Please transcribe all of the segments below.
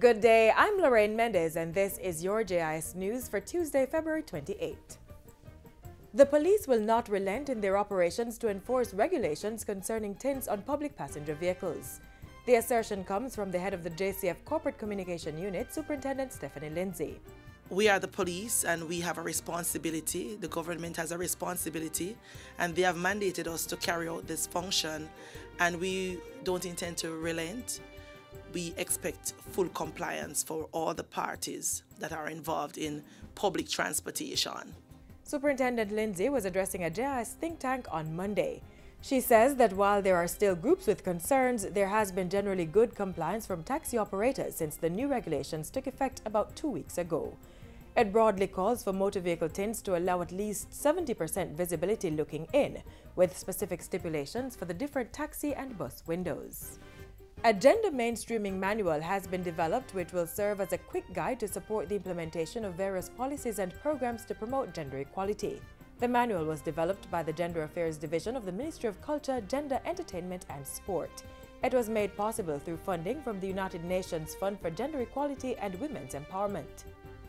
Good day, I'm Lorraine Mendez and this is your JIS News for Tuesday, February 28. The police will not relent in their operations to enforce regulations concerning tints on public passenger vehicles. The assertion comes from the head of the JCF Corporate Communication Unit, Superintendent Stephanie Lindsay. We are the police and we have a responsibility. The government has a responsibility and they have mandated us to carry out this function, and we don't intend to relent. We expect full compliance for all the parties that are involved in public transportation. Superintendent Lindsay was addressing a JIS think tank on Monday. She says that while there are still groups with concerns, there has been generally good compliance from taxi operators since the new regulations took effect about 2 weeks ago. It broadly calls for motor vehicle tints to allow at least 70% visibility looking in, with specific stipulations for the different taxi and bus windows. A gender mainstreaming manual has been developed which will serve as a quick guide to support the implementation of various policies and programs to promote gender equality. The manual was developed by the Gender Affairs Division of the Ministry of Culture, Gender, Entertainment and Sport. It was made possible through funding from the United Nations Fund for Gender Equality and Women's Empowerment.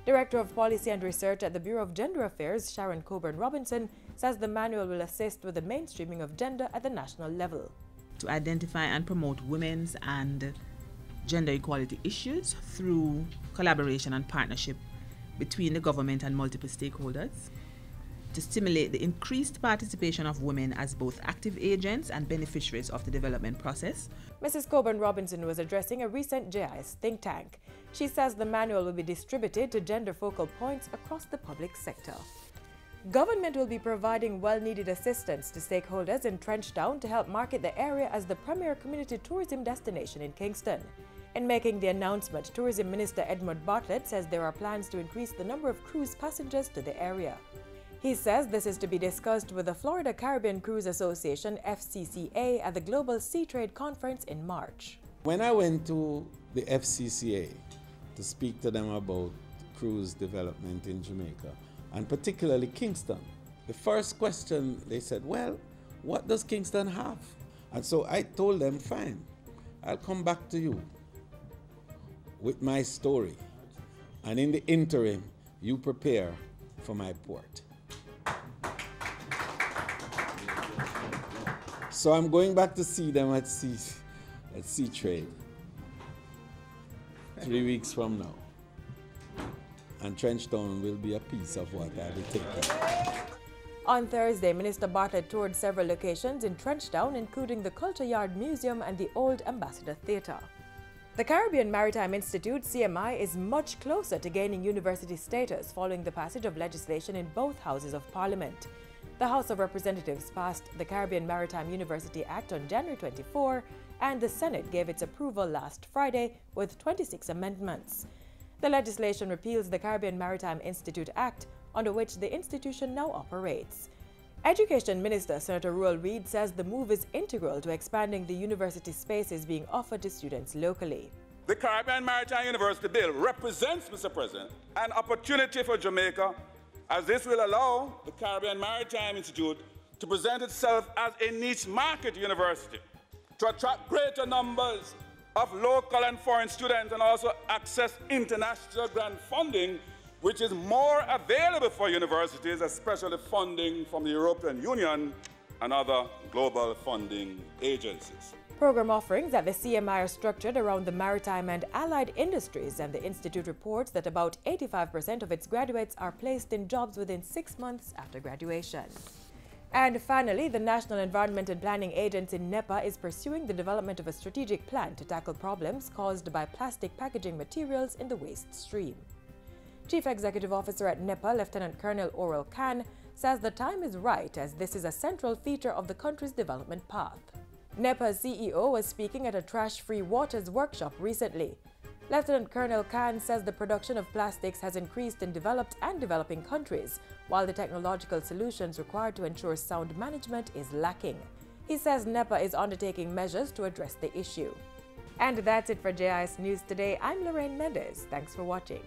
Director of Policy and Research at the Bureau of Gender Affairs, Sharon Coburn-Robinson, says the manual will assist with the mainstreaming of gender at the national level. To identify and promote women's and gender equality issues through collaboration and partnership between the government and multiple stakeholders, to stimulate the increased participation of women as both active agents and beneficiaries of the development process. Mrs. Coburn-Robinson was addressing a recent JIS think tank. She says the manual will be distributed to gender focal points across the public sector. Government will be providing well-needed assistance to stakeholders in Trenchtown to help market the area as the premier community tourism destination in Kingston. In making the announcement, Tourism Minister Edmund Bartlett says there are plans to increase the number of cruise passengers to the area. He says this is to be discussed with the Florida Caribbean Cruise Association (FCCA) at the Global Sea Trade Conference in March. When I went to the FCCA to speak to them about cruise development in Jamaica, and particularly Kingston, the first question they said, well, what does Kingston have? And so I told them, fine, I'll come back to you with my story. And in the interim, you prepare for my port. So I'm going back to see them at Sea Trade 3 weeks from now. And Trenchtown will be a piece of what I will take care. On Thursday, Minister Bartlett toured several locations in Trenchtown, including the Culture Yard Museum and the Old Ambassador Theatre. The Caribbean Maritime Institute, CMI, is much closer to gaining university status following the passage of legislation in both houses of Parliament. The House of Representatives passed the Caribbean Maritime University Act on January 24, and the Senate gave its approval last Friday with 26 amendments. The legislation repeals the Caribbean Maritime Institute Act, under which the institution now operates. Education Minister Senator Ruel Reid says the move is integral to expanding the university spaces being offered to students locally. The Caribbean Maritime University Bill represents, Mr. President, an opportunity for Jamaica, as this will allow the Caribbean Maritime Institute to present itself as a niche market university, to attract greater numbers of local and foreign students and also access international grant funding, which is more available for universities, especially funding from the European Union and other global funding agencies. Program offerings at the CMI are structured around the maritime and allied industries, and the Institute reports that about 85% of its graduates are placed in jobs within 6 months after graduation. And finally, the National Environment and Planning Agency, NEPA, is pursuing the development of a strategic plan to tackle problems caused by plastic packaging materials in the waste stream. Chief Executive Officer at NEPA, Lieutenant Colonel Oral Khan, says the time is right as this is a central feature of the country's development path. NEPA's CEO was speaking at a Trash-Free Waters workshop recently. Lieutenant Colonel Khan says the production of plastics has increased in developed and developing countries, while the technological solutions required to ensure sound management is lacking. He says NEPA is undertaking measures to address the issue. And that's it for JIS News today. I'm Lorraine Mendez. Thanks for watching.